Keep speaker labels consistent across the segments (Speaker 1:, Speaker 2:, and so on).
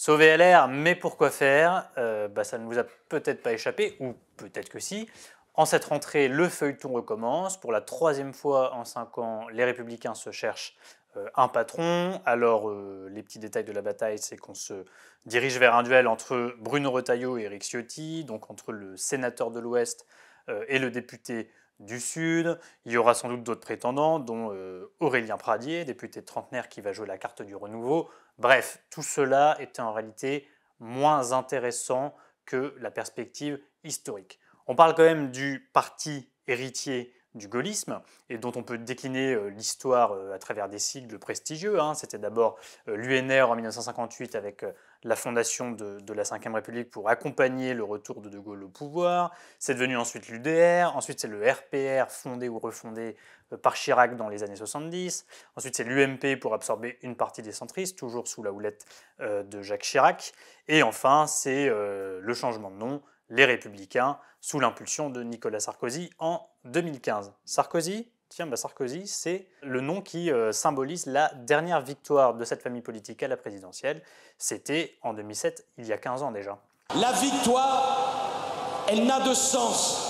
Speaker 1: Sauver LR, mais pourquoi faire? Ça ne vous a peut-être pas échappé, ou peut-être que si. En cette rentrée, le feuilleton recommence. Pour la troisième fois en 5 ans, les Républicains se cherchent un patron. Alors, les petits détails de la bataille, c'est qu'on se dirige vers un duel entre Bruno Retailleau et Éric Ciotti, donc entre le sénateur de l'Ouest et le député du Sud. Il y aura sans doute d'autres prétendants, dont Aurélien Pradier, député trentenaire qui va jouer la carte du renouveau. Bref, tout cela était en réalité moins intéressant que la perspective historique. On parle quand même du parti héritier du gaullisme et dont on peut décliner l'histoire à travers des sigles prestigieux. C'était d'abord l'UNR en 1958 avec la fondation de la Ve République pour accompagner le retour de De Gaulle au pouvoir. C'est devenu ensuite l'UDR, ensuite c'est le RPR fondé ou refondé par Chirac dans les années 70. Ensuite c'est l'UMP pour absorber une partie des centristes, toujours sous la houlette de Jacques Chirac. Et enfin c'est le changement de nom, les Républicains, sous l'impulsion de Nicolas Sarkozy en 2015. Sarkozy, Sarkozy, c'est le nom qui symbolise la dernière victoire de cette famille politique à la présidentielle. C'était en 2007, il y a 15 ans déjà.
Speaker 2: La victoire, elle n'a de sens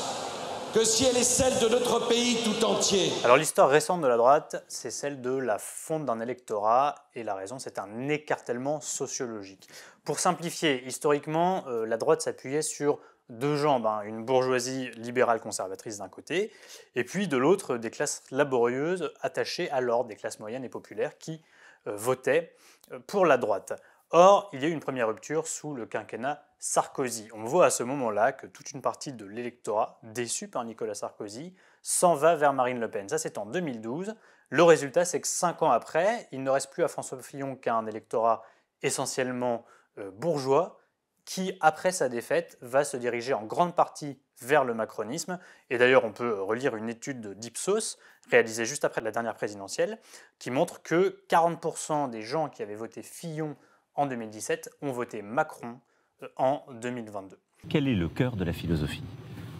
Speaker 2: que si elle est celle de notre pays tout entier.
Speaker 1: Alors l'histoire récente de la droite, c'est celle de la fonte d'un électorat, et la raison, c'est un écartèlement sociologique. Pour simplifier, historiquement, la droite s'appuyait sur deux jambes, une bourgeoisie libérale conservatrice d'un côté, et puis de l'autre, des classes laborieuses attachées à l'ordre des classes moyennes et populaires qui votaient pour la droite. Or, il y a eu une première rupture sous le quinquennat Sarkozy. On voit à ce moment-là que toute une partie de l'électorat, déçu par Nicolas Sarkozy, s'en va vers Marine Le Pen. Ça, c'est en 2012. Le résultat, c'est que 5 ans après, il ne reste plus à François Fillon qu'un électorat essentiellement bourgeois, qui, après sa défaite, va se diriger en grande partie vers le macronisme. Et d'ailleurs, on peut relire une étude d'Ipsos, réalisée juste après la dernière présidentielle, qui montre que 40% des gens qui avaient voté Fillon en 2017 ont voté Macron en 2022.
Speaker 3: Quel est le cœur de la philosophie?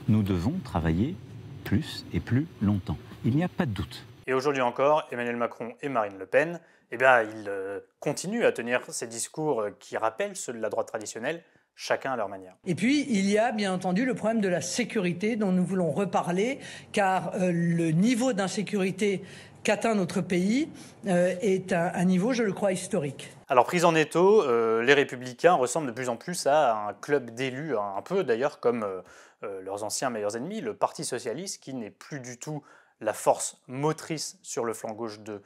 Speaker 3: Nous devons travailler plus et plus longtemps. Il n'y a pas de doute.
Speaker 1: Et aujourd'hui encore, Emmanuel Macron et Marine Le Pen, ils continuent à tenir ces discours qui rappellent ceux de la droite traditionnelle, chacun à leur manière.
Speaker 4: Et puis, il y a bien entendu le problème de la sécurité dont nous voulons reparler, car le niveau d'insécurité qu'atteint notre pays est un niveau, je le crois, historique.
Speaker 1: Alors, pris en étau, les Républicains ressemblent de plus en plus à un club d'élus, un peu d'ailleurs comme leurs anciens meilleurs ennemis, le Parti socialiste, qui n'est plus du tout la force motrice sur le flanc gauche de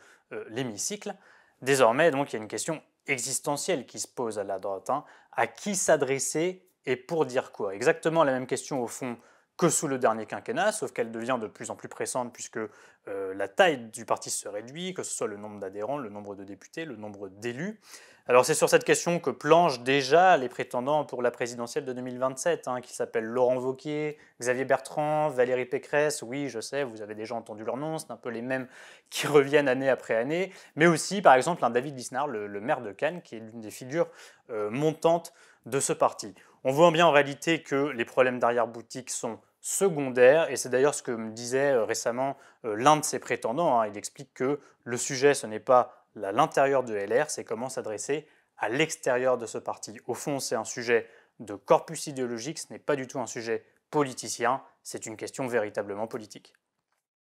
Speaker 1: l'hémicycle. Désormais, donc, il y a une question existentielle qui se pose à la droite. À qui s'adresser et pour dire quoi? Exactement la même question au fond que sous le dernier quinquennat, sauf qu'elle devient de plus en plus pressante puisque la taille du parti se réduit, que ce soit le nombre d'adhérents, le nombre de députés, le nombre d'élus. Alors c'est sur cette question que planchent déjà les prétendants pour la présidentielle de 2027, qui s'appellent Laurent Wauquiez, Xavier Bertrand, Valérie Pécresse. Oui, je sais, vous avez déjà entendu leurs noms, c'est un peu les mêmes qui reviennent année après année. Mais aussi, par exemple, un David Lisnard, le maire de Cannes, qui est l'une des figures montantes de ce parti. On voit bien en réalité que les problèmes d'arrière-boutique sont secondaires, et c'est d'ailleurs ce que me disait récemment l'un de ses prétendants. Il explique que le sujet, ce n'est pas l'intérieur de LR, c'est comment s'adresser à l'extérieur de ce parti. Au fond, c'est un sujet de corpus idéologique, ce n'est pas du tout un sujet politicien, c'est une question véritablement politique.